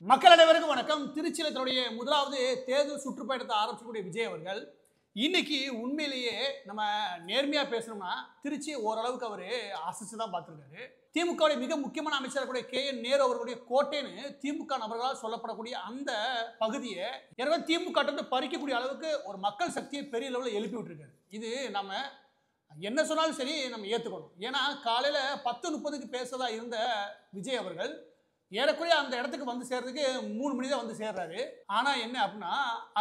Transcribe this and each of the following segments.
மக்கள் அனைவருக்கும் வணக்கம். திருச்சியில் தன்னுடைய முதலாவது தேர்தல் சுற்றுப்பயணத்தை ஆரம்பிக்கக்கூடிய விஜய் அவர்கள் இன்னைக்கு உண்மையிலேயே நம்ம நேர்மையாக பேசணும்னா திருச்சி ஓரளவுக்கு அவர் அசைச்சு தான் பார்த்துருக்காரு. திமுகவுடைய மிக முக்கியமான அமைச்சர் கூட KN நேரு அவர்களுடைய கோட்டைன்னு திமுக நபர்களால் சொல்லப்படக்கூடிய அந்த பகுதியை ஏற்கனவே திமுக பறிக்கக்கூடிய அளவுக்கு ஒரு மக்கள் சக்தியை பெரிய லெவலில் எழுப்பி விட்டுருக்காரு. இது நம்ம என்ன சொன்னாலும் சரி நம்ம ஏற்றுக்கணும். ஏன்னா காலையில் 10:30க்கு பேசதா இருந்த விஜய் அவர்கள் ஏறக்குறைய அந்த இடத்துக்கு வந்து சேர்றதுக்கு 3 மணி தான் வந்து சேர்றாரு. ஆனால் என்ன அப்படின்னா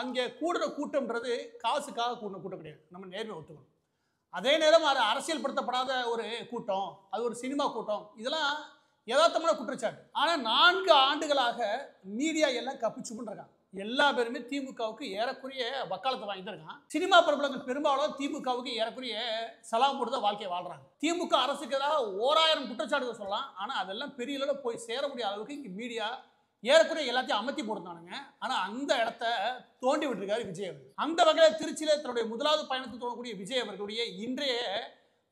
அங்கே கூடுற கூட்டம்ன்றது காசுக்காக கூடின கூட்டம் கிடையாது. நம்ம நேர்மையை ஒத்துக்கணும். அதே நேரம் அது அரசியல்படுத்தப்படாத ஒரு கூட்டம், அது ஒரு சினிமா கூட்டம், இதெல்லாம் யதார்த்தமான குற்றச்சாட்டு. ஆனால் 4 ஆண்டுகளாக மீடியா எல்லாம் கப்பிச்சுன்னு இருக்காங்க. எல்லா பேருமே திமுகவுக்கு ஏறக்குறைய வக்காலத்தை வாங்கி தான் இருக்கான். சினிமா பிரபலங்கள் பெரும்பாலும் திமுகவுக்கு ஏறக்குறைய சலாம் போட்டு தான் வாழ்க்கையை வாழ்றாங்க. திமுக அரசுக்கு எதிராக 1000 குற்றச்சாட்டுகள் சொல்லலாம். ஆனால் அதெல்லாம் பெரிய அளவில் போய் சேரக்கூடிய அளவுக்கு இங்கே மீடியா ஏறக்குறைய எல்லாத்தையும் அமர்த்தி போட்டுருந்தானுங்க. ஆனால் அந்த இடத்த தோண்டி விட்டுருக்காரு விஜய் அவர்கள். அந்த வகையில் திருச்சியில் தன்னுடைய முதலாவது பயணத்தை தோணக்கூடிய விஜய் அவர்களுடைய இன்றைய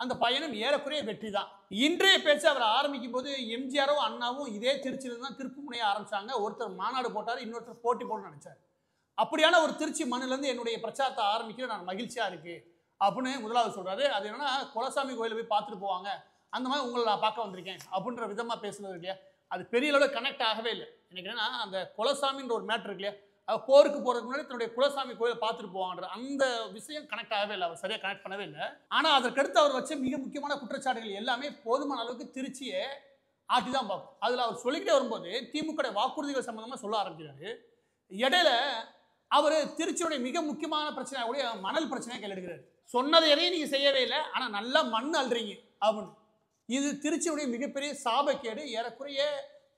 அந்த பயணம் ஏறக்குறைய வெற்றி தான். இன்றைய பேச்சு அவர் ஆரம்பிக்கும் போது எம்ஜிஆரும் அண்ணாவும் இதே திருச்சியிலிருந்து தான் திருப்பு முனைய ஆரம்பிச்சாங்க. ஒருத்தர் மாநாடு போட்டார், இன்னொருத்தர் போட்டி போட நினைச்சார். அப்படியான ஒரு திருச்சி மண்ணிலிருந்து என்னுடைய பிரச்சாரத்தை ஆரம்பிக்கிற நான் மகிழ்ச்சியா இருக்கு அப்படின்னு முதலாவது சொல்றாரு. அது என்னன்னா குலசாமி கோயிலை போய் பார்த்துட்டு போவாங்க, அந்த மாதிரி உங்களை நான் பார்க்க வந்திருக்கேன் அப்படின்ற விதமா பேசுனது இல்லையா, அது பெரிய அளவில் கனெக்ட் ஆகவே இல்லை. எனக்கு என்னன்னா அந்த குலசாமின்ற ஒரு மேட்ரு இருக்கு இல்லையா, போருக்கு போறதுக்கு முன்னாடி தன்னுடைய குலசாமி கோயிலை பார்த்துட்டு போவாங்க, அந்த விஷயம் கனெக்ட் ஆகவே இல்லை. அவர் சரியா கனெக்ட் பண்ணவே இல்லை. ஆனால் அதற்கடுத்து அவர் வச்ச மிக முக்கியமான குற்றச்சாட்டுகள் எல்லாமே போதுமான அளவுக்கு திருச்சியை ஆட்டி தான் பார்க்கும். அதில் அவர் சொல்லிக்கிட்டே வரும்போது திமுக வாக்குறுதிகள் சம்பந்தமாக சொல்ல ஆரம்பிக்கிறாரு. இடையில அவர் திருச்சியுடைய மிக முக்கியமான பிரச்சனையுடைய மணல் பிரச்சனையை கையெடுக்கிறார். சொன்னதை எதையும் நீங்க செய்யவே இல்லை, ஆனால் நல்லா மண் அள்ளுறீங்க அப்படின்னு. இது திருச்சியுடைய மிகப்பெரிய சாபக்கேடு. ஏறக்குறைய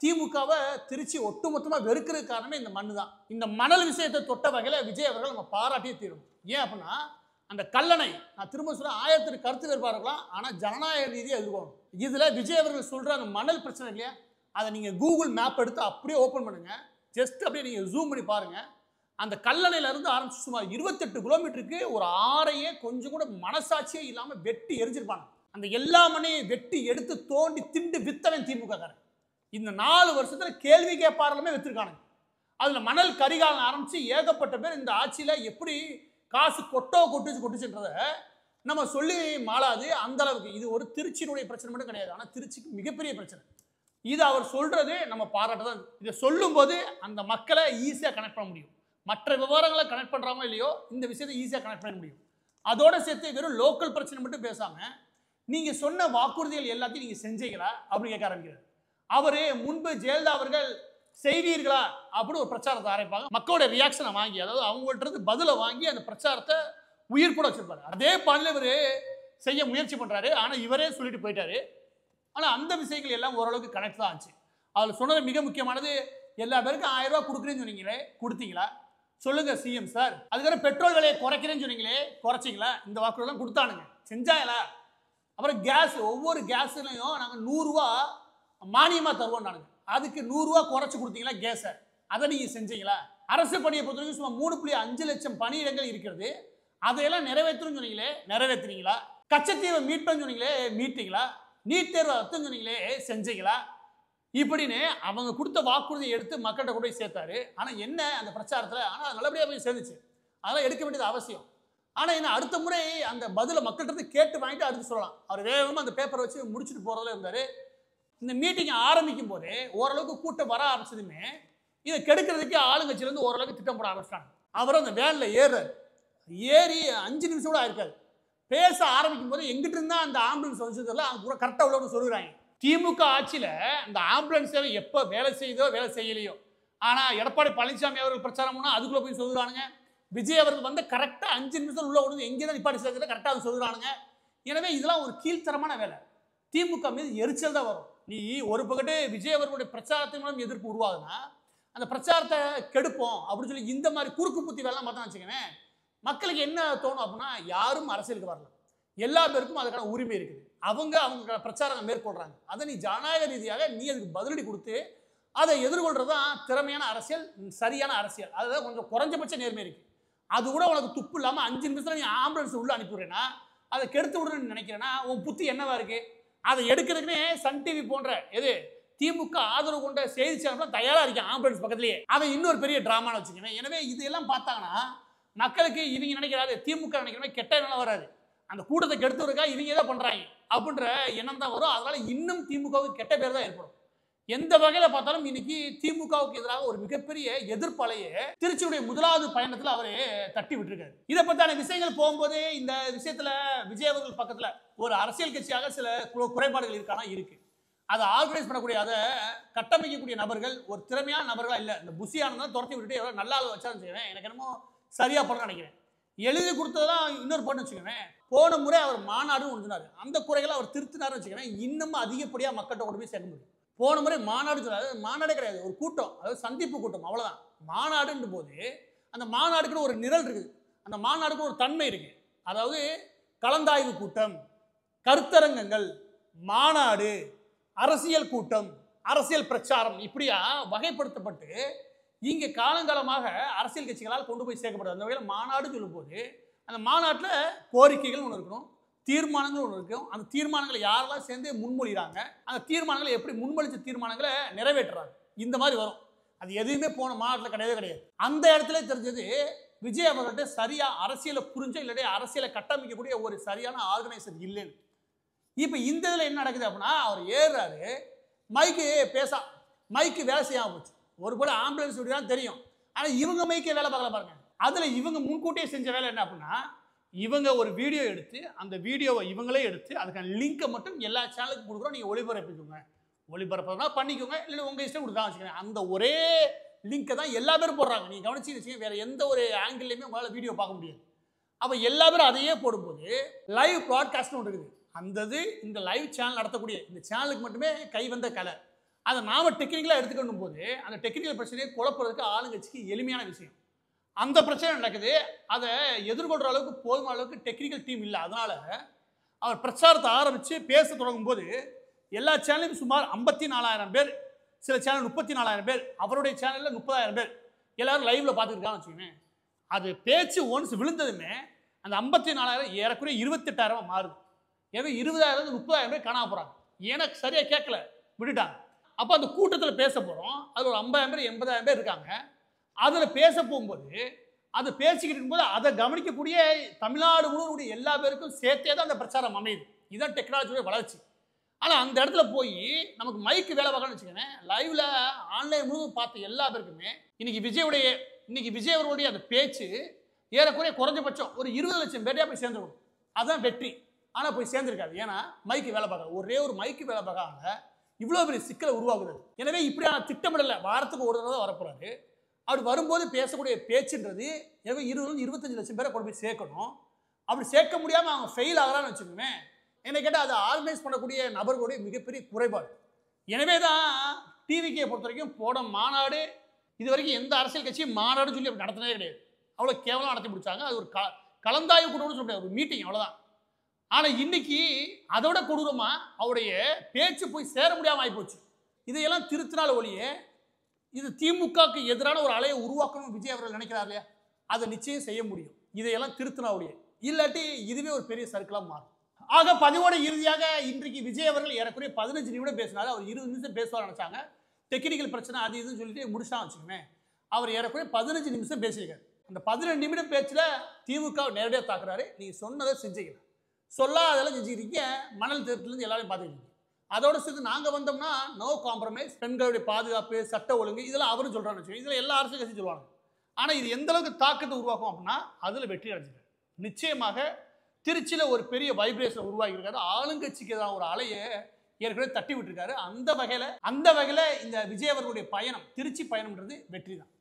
திமுகவை திருச்சி ஒட்டுமொத்தமாக வெறுக்கிறது காரணமே இந்த மண்ணு தான். இந்த மணல் விஷயத்தை தொட்ட வகையில் விஜய் அவர்கள் நம்ம பாராட்டியே தீரும். ஏன் அப்படின்னா அந்த கல்லணை, நான் திரும்ப சொல்ல 1000 கருத்து வேறுபாடு இருக்கலாம், ஆனால் ஜனநாயக ரீதியாக எதிர்கொள்ளணும். இதில் விஜய் அவர்கள் சொல்கிற அந்த மணல் பிரச்சனை இல்லையா, அதை நீங்கள் கூகுள் மேப் எடுத்து அப்படியே ஓப்பன் பண்ணுங்க, ஜஸ்ட் அப்படியே நீங்கள் ஜூம் பண்ணி பாருங்க. அந்த கல்லணையிலேருந்து ஆரம்பிச்சு சுமார் 28 கிலோமீட்டருக்கு ஒரு ஆறையே கொஞ்சம் கூட மனசாட்சியே இல்லாமல் வெட்டி எரிஞ்சிருப்பாங்க. அந்த எல்லா மண்ணையும் வெட்டி எடுத்து தோண்டி திண்டு வித்தவன் திமுக காரன். இந்த 4 வருஷத்துல கேள்வி கேட்பாரலுமே வித்துருக்கானுங்க. அதுல மணல் கரிகாலம் ஆரம்பிச்சு ஏகப்பட்ட பேர் இந்த ஆட்சியில எப்படி காசு கொட்டுச்சுன்றத நம்ம சொல்லி மாளாது. அந்த அளவுக்கு இது ஒரு திருச்சியினுடைய பிரச்சனை மட்டும் கிடையாது, ஆனால் திருச்சிக்கு மிகப்பெரிய பிரச்சனை. இது அவர் சொல்றது நம்ம பாராட்ட தான். இதை சொல்லும் போது அந்த மக்களை ஈஸியா கனெக்ட் பண்ண முடியும். மற்ற விவரங்களை கனெக்ட் பண்றாமோ இல்லையோ இந்த விஷயத்தை ஈஸியா கனெக்ட் பண்ண முடியும். அதோட சேர்த்து வெறும் லோக்கல் பிரச்சனை மட்டும் பேசாம நீங்க சொன்ன வாக்குறுதிகள் எல்லாத்தையும் நீங்க செஞ்சீங்களா அப்படின்னு கேட்க ஆரம்பிக்கிறார். அவரு முன்பு ஜெயலலிதா அவர்கள் செய்வீர்களா அப்படின்னு ஒரு பிரச்சாரத்தை ஆரம்பிப்பாங்க. மக்களோட ரியாக்ஷனை வாங்கி, அதாவது அவங்கள்ட்ட இருந்து பதிலை வாங்கி அந்த பிரச்சாரத்தை உயிர் கூட வச்சிருப்பாரு. அதே பாடல இவரு செய்ய முயற்சி பண்றாரு. ஆனா இவரே சொல்லிட்டு போயிட்டாரு. ஆனா அந்த விஷயங்கள் எல்லாம் ஓரளவுக்கு கனெக்ட் தான் ஆச்சு. அதுல சொன்னது மிக முக்கியமானது, எல்லா பேருக்கும் 1000 ரூபாய் கொடுக்குறேன்னு சொன்னீங்களே, கொடுத்தீங்களா சொல்லுங்க சிஎம் சார். அதுக்கப்புறம் பெட்ரோல் விலையை குறைக்கிறேன்னு சொன்னீங்களே, குறைச்சிங்களா? இந்த வாக்குறுதிலாம் கொடுத்தானுங்க, செஞ்சாங்களா? அப்புறம் கேஸ், ஒவ்வொரு கேஸ்லையும் நாங்கள் 100 ரூபா மானியமாக தருவோம் நானுங்க, அதுக்கு 100 ரூபா குறைச்சி கொடுத்தீங்களா கேஸை? அதை நீங்கள் செஞ்சீங்களா? அரசு பணியை பொறுத்தவரைக்கும் சும்மா 3.5 லட்சம் பணியிடங்கள் இருக்கிறது, அதையெல்லாம் நிறைவேற்றணும்னு சொன்னீங்களே, நிறைவேற்றுறீங்களா? கச்சத்தீவை மீட்பேன்னு சொன்னீங்களே, மீட்டீங்களா? நீட் தேர்வை ரத்துன்னு சொன்னீங்களே, செஞ்சீங்களா? இப்படின்னு அவங்க கொடுத்த வாக்குறுதியை எடுத்து மக்கள்கிட்ட கொண்டு போய் சேர்த்தாரு. ஆனால் என்ன அந்த பிரச்சாரத்தில், ஆனால் நல்லபடியாக போய் சேர்ந்துச்சு, அதெல்லாம் எடுக்க வேண்டியது அவசியம். ஆனால் என்ன அடுத்த முறை அந்த பதிலை மக்கள்கிட்ட கேட்டு வாங்கிட்டு அடுத்து சொல்லலாம். அவர் வேகமாக அந்த பேப்பரை வச்சு முடிச்சுட்டு போகிறதுல இருந்தார். இந்த மீட்டிங் ஆரம்பிக்கும் போதே ஓரளவுக்கு கூட்டம் வர ஆரம்பிச்சதுமே இதை கெடுக்கிறதுக்கு ஆளுங்கட்சியிலேருந்து ஓரளவுக்கு திட்டம் போட ஆரம்பிச்சிட்டாங்க. அவர் அந்த வேனில் ஏறி 5 நிமிஷம் கூட ஆயிருக்காது. பேச ஆரம்பிக்கும் போது எங்கிட்ட இருந்தா அந்த ஆம்புலன்ஸ் வச்சதெல்லாம் அவங்க கூட கரெக்டாக உள்ளவங்க சொல்லுறாங்க. திமுக ஆட்சியில் இந்த ஆம்புலன்ஸ் சேவை எப்போ வேலை செய்யுதோ வேலை செய்யலையோ, ஆனால் எடப்பாடி பழனிசாமி அவர்கள் பிரச்சாரம் பண்ணால் அதுக்குள்ளே போய் சொல்லுறானுங்க. விஜய் அவர்கள் வந்து கரெக்டாக 5 நிமிஷம் உள்ள ஒன்று எங்கே தான் நிப்பாட்டி சேர்க்குறது கரெக்டாக சொல்லுறானுங்க. எனவே இதெல்லாம் ஒரு கீழ்த்தரமான வேலை. திமுக மீது எரிச்சல் தான் வரும். நீ ஒரு பக்கத்து விஜய் அவர்களுடைய பிரச்சாரத்தின் மூலம் எதிர்ப்பு உருவாகுதுன்னா அந்த பிரச்சாரத்தை கெடுப்போம் அப்படின்னு சொல்லி இந்த மாதிரி குறுக்கு புத்தி வேலைலாம் பார்த்தா வச்சுக்கவேன், மக்களுக்கு என்ன தோணும் அப்படின்னா, யாரும் அரசியலுக்கு வரலாம், எல்லா பேருக்கும் அதுக்கான உரிமை இருக்குது, அவங்க பிரச்சாரம் மேற்கொள்றாங்க, அதை நீ ஜனநாயக ரீதியாக நீ அதுக்கு பதிலடி கொடுத்து அதை எதிர்கொள்றது தான் திறமையான அரசியல், சரியான அரசியல். அதுதான் கொஞ்சம் குறைஞ்சபட்ச நேர்மை இருக்கு. அது கூட உனக்கு துப்பு இல்லாமல் 5 நிமிஷத்துல நீ ஆம்புலன்ஸ் உள்ள அனுப்பிவிடுறேன்னா, அதை கெடுத்து விடுறேன்னு நினைக்கிறேன்னா உன் புத்தி என்னவா இருக்கு? அதை எடுக்கிறதுக்குன்னே சன் டிவி போன்ற திமுக ஆதரவு கொண்ட செய்தி சேனல் தயாரா இருக்கான் ஆம்புலன்ஸ் பக்கத்திலேயே. அவன் இன்னொரு பெரிய டிராமான்னு வச்சுக்கோங்க. எனவே இதெல்லாம் பார்த்தாங்கன்னா மக்களுக்கு இவங்க நினைக்கிறாரு திமுக நினைக்கிற கெட்ட எண்ணம் வராது, அந்த கூட்டத்தை கெடுத்துருக்கா இவங்க ஏதோ பண்றாங்க அப்படின்ற எண்ணம் தான் வரும். அதனால இன்னும் திமுகவுக்கு கெட்ட பேர் தான் ஏற்படும். எந்த வகையில பார்த்தாலும் இன்னைக்கு திமுகவுக்கு எதிராக ஒரு மிகப்பெரிய எதிர்ப்பலையே திருச்சியுடைய முதலாவது பயணத்தில் அவரே தட்டி விட்டுருக்காரு. இதை பற்றின விஷயங்கள் போகும்போது இந்த விஷயத்துல விஜய் அவர்கள் பக்கத்துல ஒரு அரசியல் கட்சியாக சில குறைபாடுகள் இருக்கானா இருக்கு. அதை ஆர்கனைஸ் பண்ணக்கூடிய அதை கட்டமைக்கக்கூடிய நபர்கள் ஒரு திறமையான நபர்களா இல்லை. இந்த புஷியானதான் துரத்தி விட்டுட்டு எவ்வளோ நல்லா வச்சாலும் செய்வேன் எனக்கு என்னமோ சரியா பண்ண நினைக்கிறேன். எழுதி கொடுத்ததெல்லாம் இன்னொரு பண்ணு வச்சுக்கவேன். போன முறை அவர் மாநாடு ஒன்றுனாரு, அந்த குறைகளை அவர் திருத்தினாரு வச்சுக்கவேன். இன்னமும் அதிகப்படியாக மக்கள்கிட்ட கொண்டு போய் சேர்க்க முடியும். போன முறை மாநாடு சொன்னாரு, மாநாடே கிடையாது, ஒரு கூட்டம், அதாவது சந்திப்பு கூட்டம், அவ்வளோதான். மாநாடுன்ற போது அந்த மாநாடுக்குன்னு ஒரு நிரல் இருக்குது, அந்த மாநாடுக்கு ஒரு தன்மை இருக்கு. அதாவது கலந்தாய்வு கூட்டம், கருத்தரங்கங்கள், மாநாடு, அரசியல் கூட்டம், அரசியல் பிரச்சாரம், இப்படியா வகைப்படுத்தப்பட்டு இங்கே காலங்காலமாக அரசியல் கட்சிகளால் கொண்டு போய் சேர்க்கப்படுது. அந்த வகையில் மாநாடு சொல்லும் போது அந்த மாநாட்டில் கோரிக்கைகள் ஒன்று இருக்கணும், தீர்மானங்கள் ஒன்று இருக்கும். அந்த தீர்மானங்களை யாரெல்லாம் சேர்ந்து முன்மொழிகிறாங்க, அந்த தீர்மானங்களை எப்படி முன்மொழிச்ச தீர்மானங்களை நிறைவேற்றுறாங்க, இந்த மாதிரி வரும். அது எதுவுமே போன மாநாட்டில் கிடையவே கிடையாது. அந்த இடத்துல தெரிஞ்சது விஜய் அவர்கள்ட்ட சரியா அரசியலை புரிஞ்ச இல்லாட்டி அரசியலை கட்டமைக்கக்கூடிய ஒரு சரியான ஆர்கனைசர் இல்லைன்னு. இப்போ இந்த இதில் என்ன நடக்குது அப்படின்னா, அவர் ஏறுறாரு, மைக்கு மைக்கு வேலை செய்யாமல் போச்சு. ஒரு கூட ஆம்புலன்ஸ் தான் தெரியும், ஆனால் இவங்க மைக்கே வேலை பார்க்கல பாருங்க. அதில் இவங்க முன்கூட்டியே செஞ்ச வேலை என்ன அப்படின்னா, இவங்க ஒரு வீடியோ எடுத்து அந்த வீடியோவை இவங்களே எடுத்து அதுக்கான லிங்கை மட்டும் எல்லா சேனலுக்கும் கொடுக்குறோம், நீங்கள் ஒளிபரப்பிக்கோங்க, ஒளிபரப்புறதுனா பண்ணிக்கோங்க, இல்லை உங்கள் இஷ்டம் கொடுத்தா வச்சுக்கோங்க. அந்த ஒரே லிங்கை தான் எல்லா பேரும் போடுறாங்க. நீங்கள் கவனிச்சு வச்சுக்கோங்க, வேறு எந்த ஒரு ஆங்கிள்லையுமே உங்களால் வீடியோ பார்க்க முடியாது. அப்போ எல்லா பேரும் அதையே போடும்போது லைவ் ப்ராட்காஸ்ட்னு ஒன்று இருக்குது. அந்த இந்த லைவ் சேனல் நடத்தக்கூடிய இந்த சேனலுக்கு மட்டுமே கை வந்த கலை. அதை நாம் டெக்னிக்கலாக எடுத்துக்கணும் போது அந்த டெக்னிக்கல் பிரச்சனையை குழப்பறதுக்கு ஆளுங்கட்சிக்கு எளிமையான விஷயம். அந்த பிரச்சனை நடக்குது, அதை எதிர்கொள்கிற அளவுக்கு போதுமான அளவுக்கு டெக்னிக்கல் டீம் இல்லை. அதனால் அவர் பிரச்சாரத்தை ஆரம்பித்து பேச தொடங்கும் போது எல்லா சேனலும் சுமார் 54,000 பேர், சில சேனல் 34,000 பேர், அவருடைய சேனலில் 30,000 பேர் எல்லோரும் லைவில் பார்த்துக்கிட்டான்னு வச்சுக்கோங்க. அது பேச்சு ஒன்ஸ் விழுந்ததுமே அந்த 54,000 ஏறக்குறைய 28,000 மாறுது. ஏதோ 20,000 30,000 பேர் காணாம போகிறாங்க. எனக்கு சரியாக கேட்கல, விட்டுட்டாங்க. அப்போ அந்த கூட்டத்தில் பேச போகிறோம், அதில் ஒரு 50,000 பேர் 80,000 பேர் இருக்காங்க. அதில் பேச போகும்போது அதை பேசிக்கிட்டு இருக்கும்போது அதை கவனிக்கக்கூடிய தமிழ்நாடு முழுவதுடைய எல்லா பேருக்கும் சேர்த்தே தான் அந்த பிரச்சாரம் அமையுது. இதுதான் டெக்னாலஜியோட வளர்ச்சி. ஆனால் அந்த இடத்துல போய் நமக்கு மைக்கு வேலை பார்க்கணும்னு வச்சுக்கோங்க, லைவில் ஆன்லைன் முழுவதும் பார்த்த எல்லா பேருக்குமே இன்னைக்கு விஜய் அவர்களுடைய அந்த பேச்சு ஏறக்குறைய குறைஞ்சபட்சம் ஒரு 20 லட்சம் பேரையா போய் சேர்ந்துருக்கும். அதுதான் வெற்றி. ஆனால் போய் சேர்ந்துருக்காது, ஏன்னா மைக்கு வேலை பார்க்க ஒரே ஒரு மைக்கு வேலை பார்க்காங்க இவ்வளோ பெரிய சிக்கலை உருவாகுது. எனவே இப்படியான திட்டமிடலை வாரத்துக்கு ஒரு தடவை வரப்போறாரு. அப்படி வரும்போது பேசக்கூடிய பேச்சுன்றது 20-25 லட்சம் பேரை கொண்டு போய் சேர்க்கணும். அப்படி சேர்க்க முடியாமல் அவங்க ஃபெயில் ஆகிறான்னு வச்சுக்கோங்க. என்னை கேட்டால் அதை ஆர்கனைஸ் பண்ணக்கூடிய நபர்களுடைய மிகப்பெரிய குறைபாடு. எனவே தான் டிவிகே பொறுத்த வரைக்கும் போன மாநாடு இது வரைக்கும் எந்த அரசியல் கட்சியும் மாநாடுன்னு சொல்லி அப்படி நடத்தினதே கிடையாது. அவ்வளோ கேவலம் நடத்தி முடிச்சாங்க. அது ஒரு கலந்தாய்வு கூட்டம்னு சொல்ல முடியாது, ஒரு மீட்டிங், அவ்வளோதான். ஆனால் இன்னைக்கு அதோட கொடூரமாக அவருடைய பேச்சு போய் சேர முடியாமல் ஆகிப்போச்சு. இதையெல்லாம் திருத்தினால ஒழிய இது திமுகவுக்கு எதிரான ஒரு அலையை உருவாக்கணும் விஜய் அவர்கள் நினைக்கிறார் இல்லையா, அதை நிச்சயம் செய்ய முடியும். இதையெல்லாம் திருத்தினா ஒழிய, இல்லாட்டி இதுவே ஒரு பெரிய சர்க்கிளாக மாறும். ஆக பதிவோட இறுதியாக இன்றைக்கு விஜய் அவர்கள் ஏறக்குறைய 15 நிமிடம் பேசினாரு. அவர் 20 நிமிஷம் பேசுவார் நினைச்சாங்க, டெக்னிக்கல் பிரச்சனை அது இதுன்னு சொல்லிட்டு முடிச்சா வச்சுக்கோங்க. அவர் ஏறக்குறைய 15 நிமிஷம் பேசியிருக்காரு. அந்த 12 நிமிடம் பேச்சில் திமுக நேரடியாக தாக்குறாரு. நீங்கள் சொன்னதை செஞ்சுக்கலாம், சொல்லாதெல்லாம் செஞ்சுக்கிறீங்க, மணல் திருட்டுலேருந்து எல்லாரையும் பார்த்துக்கிறீங்க. அதோட சேர்த்து நாங்கள் வந்தோம்னா நோ காம்ப்ரமைஸ், பெண்களுடைய பாதுகாப்பு, சட்ட ஒழுங்கு, இதெல்லாம் அவரும் சொல்கிறான்னு வச்சுக்கோங்க. இதில் எல்லா அரசியல் கட்சியும் சொல்லுவாங்க. ஆனால் இது எந்த அளவுக்கு தாக்கத்தை உருவாக்கும் அப்படின்னா அதில் வெற்றி அடைஞ்சிருக்காரு. நிச்சயமாக திருச்சியில் ஒரு பெரிய வைப்ரேஷன் உருவாகியிருக்காரு. ஆளுங்கட்சிக்கு தான் ஒரு அலையை ஏற்கனவே தட்டி விட்டுருக்காரு. அந்த வகையில் இந்த விஜய் அவர்களுடைய பயணம், திருச்சி பயணம்ன்றது வெற்றி தான்.